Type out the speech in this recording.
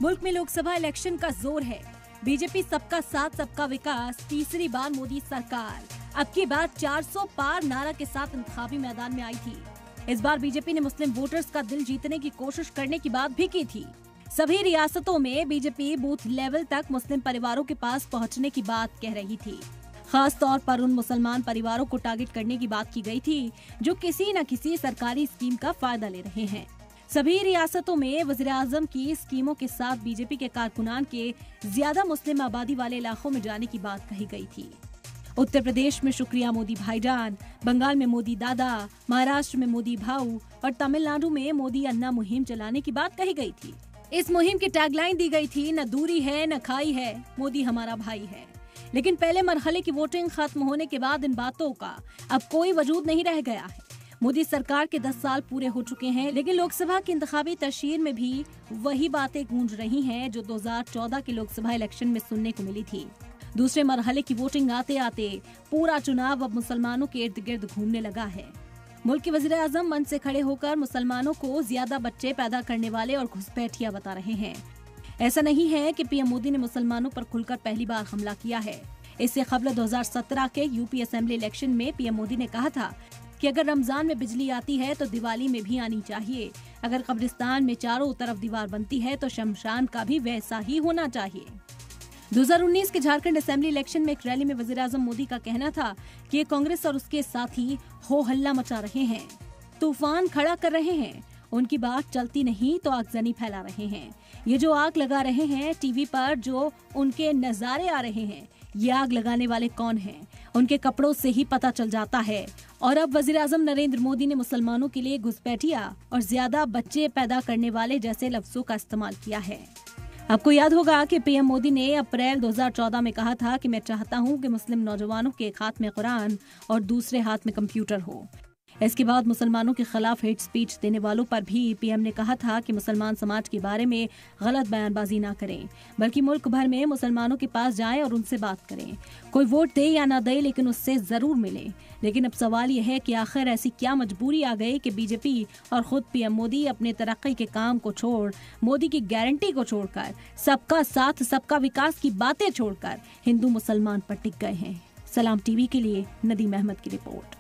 मुल्क में लोकसभा इलेक्शन का जोर है। बीजेपी सबका साथ सबका विकास, तीसरी बार मोदी सरकार। अब की बार 400 पार नारा के साथ इंतखाबी मैदान में आई थी। इस बार बीजेपी ने मुस्लिम वोटर्स का दिल जीतने की कोशिश करने की बात भी की थी। सभी रियासतों में बीजेपी बूथ लेवल तक मुस्लिम परिवारों के पास पहुंचने की बात कह रही थी। खास तौर पर उन मुसलमान परिवारों को टारगेट करने की बात की गई थी जो किसी न किसी सरकारी स्कीम का फायदा ले रहे हैं। सभी रियासतों में वज़ीर-ए-आज़म की स्कीमों के साथ बीजेपी के कारकुनान के ज्यादा मुस्लिम आबादी वाले इलाकों में जाने की बात कही गई थी। उत्तर प्रदेश में शुक्रिया मोदी भाईजान, बंगाल में मोदी दादा, महाराष्ट्र में मोदी भाऊ और तमिलनाडु में मोदी अन्ना मुहिम चलाने की बात कही गई थी। इस मुहिम की टैगलाइन दी गई थी, न दूरी है न खाई है, मोदी हमारा भाई है। लेकिन पहले मरहले की वोटिंग खत्म होने के बाद इन बातों का अब कोई वजूद नहीं रह गया है। मोदी सरकार के 10 साल पूरे हो चुके हैं, लेकिन लोकसभा की इंतखाबी तशहीर में भी वही बातें गूंज रही हैं जो 2014 के लोकसभा इलेक्शन में सुनने को मिली थी। दूसरे मरहले की वोटिंग आते आते पूरा चुनाव अब मुसलमानों के इर्द गिर्द घूमने लगा है। मुल्क के वज़ीर-ए-आज़म मंच से खड़े होकर मुसलमानों को ज्यादा बच्चे पैदा करने वाले और घुसपैठिया बता रहे हैं। ऐसा नहीं है कि पीएम मोदी ने मुसलमानों पर खुलकर पहली बार हमला किया है। इससे कबल 2017 के यूपी असेंबली इलेक्शन में पीएम मोदी ने कहा था कि अगर रमजान में बिजली आती है तो दिवाली में भी आनी चाहिए। अगर कब्रिस्तान में चारों तरफ दीवार बनती है तो शमशान का भी वैसा ही होना चाहिए। 2019 के झारखंड असेंबली इलेक्शन में एक रैली में वज़ीर-ए-आज़म मोदी का कहना था कि कांग्रेस और उसके साथी हो हल्ला मचा रहे हैं, तूफान खड़ा कर रहे हैं, उनकी बात चलती नहीं तो आगजनी फैला रहे हैं। ये जो आग लगा रहे हैं टीवी पर, जो उनके नजारे आ रहे हैं, ये आग लगाने वाले कौन हैं? उनके कपड़ों से ही पता चल जाता है। और अब वज़ीर-ए-आज़म नरेंद्र मोदी ने मुसलमानों के लिए घुसपैठिया और ज्यादा बच्चे पैदा करने वाले जैसे लफ्जों का इस्तेमाल किया है। आपको याद होगा कि पीएम मोदी ने अप्रैल 2014 में कहा था कि मैं चाहता हूं कि मुस्लिम नौजवानों के एक हाथ में कुरान और दूसरे हाथ में कंप्यूटर हो। इसके बाद मुसलमानों के खिलाफ हेट स्पीच देने वालों पर भी पीएम ने कहा था कि मुसलमान समाज के बारे में गलत बयानबाजी ना करें, बल्कि मुल्क भर में मुसलमानों के पास जाएं और उनसे बात करें। कोई वोट दे या ना दे, लेकिन उससे जरूर मिले। लेकिन अब सवाल यह है कि आखिर ऐसी क्या मजबूरी आ गई कि बीजेपी और खुद पीएम मोदी अपने तरक्की के काम को छोड़, मोदी की गारंटी को छोड़कर, सबका साथ सबका विकास की बातें छोड़कर हिंदू मुसलमान पर टिक गए हैं। सलाम टीवी के लिए नदीम अहमद की रिपोर्ट।